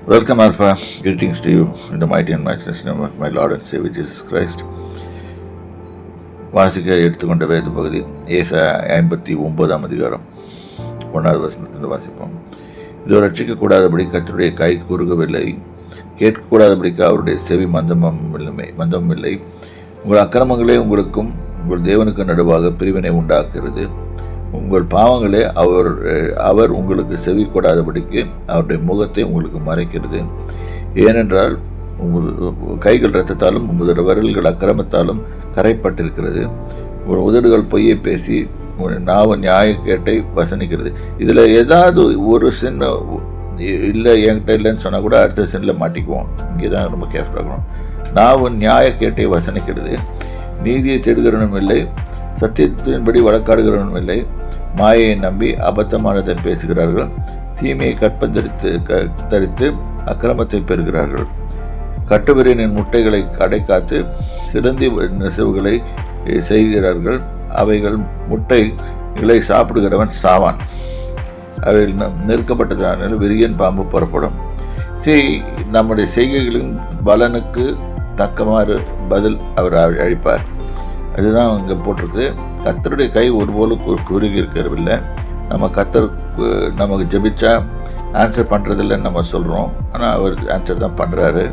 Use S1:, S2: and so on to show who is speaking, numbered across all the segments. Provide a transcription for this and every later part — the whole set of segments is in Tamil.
S1: Welcome, Alpha. Greetings to you in the mighty and matchless name of my Lord and Savior Jesus Christ. வாசிக்க எடுத்துக்கொண்ட வேத பகுதி ஏசாயா 59 அதிகாரம் 1வது வசனத்திலிருந்து வாசிப்போம். இதோ ரட்சிக்கக்கூடாதபடி கர்த்தருடைய கை குறுகவில்லை, கேட்கக்கூடாதபடிக்கு அவருடைய செவி மந்தமும் இல்லை. உங்கள் அக்கிரமங்களே உங்களுக்கும் உங்கள் தேவனுக்கு நடுவாக பிரிவினை உண்டாக்குகிறது. உங்கள் பாவங்களே அவர் உங்களுக்கு செவி கொடாதபடிக்கு அவருடைய முகத்தை உங்களுக்கு மறைக்கிறது. ஏனென்றால் கைகள் இரத்தத்தாலும் உமது விரல்கள் அக்கிரமத்தாலும் கரைப்பட்டிருக்கிறது. உங்கள் உதடுகள் பொய்யை பேசி நாவ நியாயக்கேட்டை வசனிக்கிறது. இதில் ஏதாவது ஒரு சின்ன இல்லை என்கிட்ட இல்லைன்னு சொன்னால் கூட அடுத்த சின்னில் மாட்டிக்குவோம். இங்கே தான் ரொம்ப கேர்ஃபுல்லாக இருக்கணும். நாவ நியாயக்கேட்டை வசனிக்கிறது. நீதியை தேடுகிறவனும் இல்லை, சத்தியத்தின்படி வழக்காடுகிறவனும் இல்லை. மாயை நம்பி அபத்தமானதை பேசுகிறார்கள். தீமையை தரித்து அக்கிரமத்தை பெறுகிறார்கள். கட்டுவிரியனின் முட்டைகளை அடைக்காத்து சிலந்தி நெசவுகளை செய்கிறார்கள். அவைகள் முட்டைகளை சாப்பிடுகிறவன் சாவான். அவைகள் நெருக்கப்பட்டதான விரியன் பாம்பு புறப்படும். நம்முடைய செய்கைகளின் பலனுக்கு தக்கமாறு பதில் அவர் அழிப்பார். அதுதான் இங்கே போட்டிருக்கு. கர்த்தருடைய கை ஒருபோலும் குறுகி இருக்கிறதில்லை. நம்ம கர்த்தர் நமக்கு ஜெபிச்சா ஆன்சர் பண்ணுறதில்லைன்னு நம்ம சொல்கிறோம். ஆனால் அவர் ஆன்சர் தான் பண்ணுறாரு.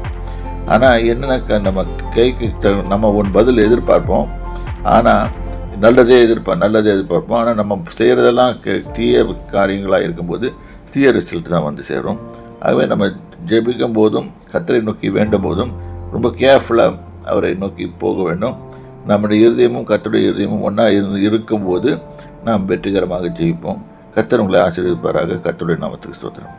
S1: ஆனால் என்னென்னா நம்ம கைக்கு நம்ம ஒன்று பதில் எதிர்பார்ப்போம். ஆனால் நல்லதே எதிர்பார்ப்போம். ஆனால் நம்ம செய்கிறதெல்லாம் தீய காரியங்களாக இருக்கும்போது தீய ரிசல்ட் தான் வந்து சேரும். ஆகவே நம்ம ஜெபிக்கும் போதும் கர்த்தரை நோக்கி வேண்டும் போதும் ரொம்ப கேர்ஃபுல்லாக அவரை நோக்கி போக வேண்டும். நம்முடைய இருதயமும் கர்த்தருடைய இருதயமும் ஒன்றா இருக்கும்போது நாம் வெற்றிகரமாக ஜெயிப்போம். கர்த்தர் உங்களை ஆசீர்வதிப்பாராக. கர்த்தருடைய நாமத்துக்கு ஸ்தோத்திரம்.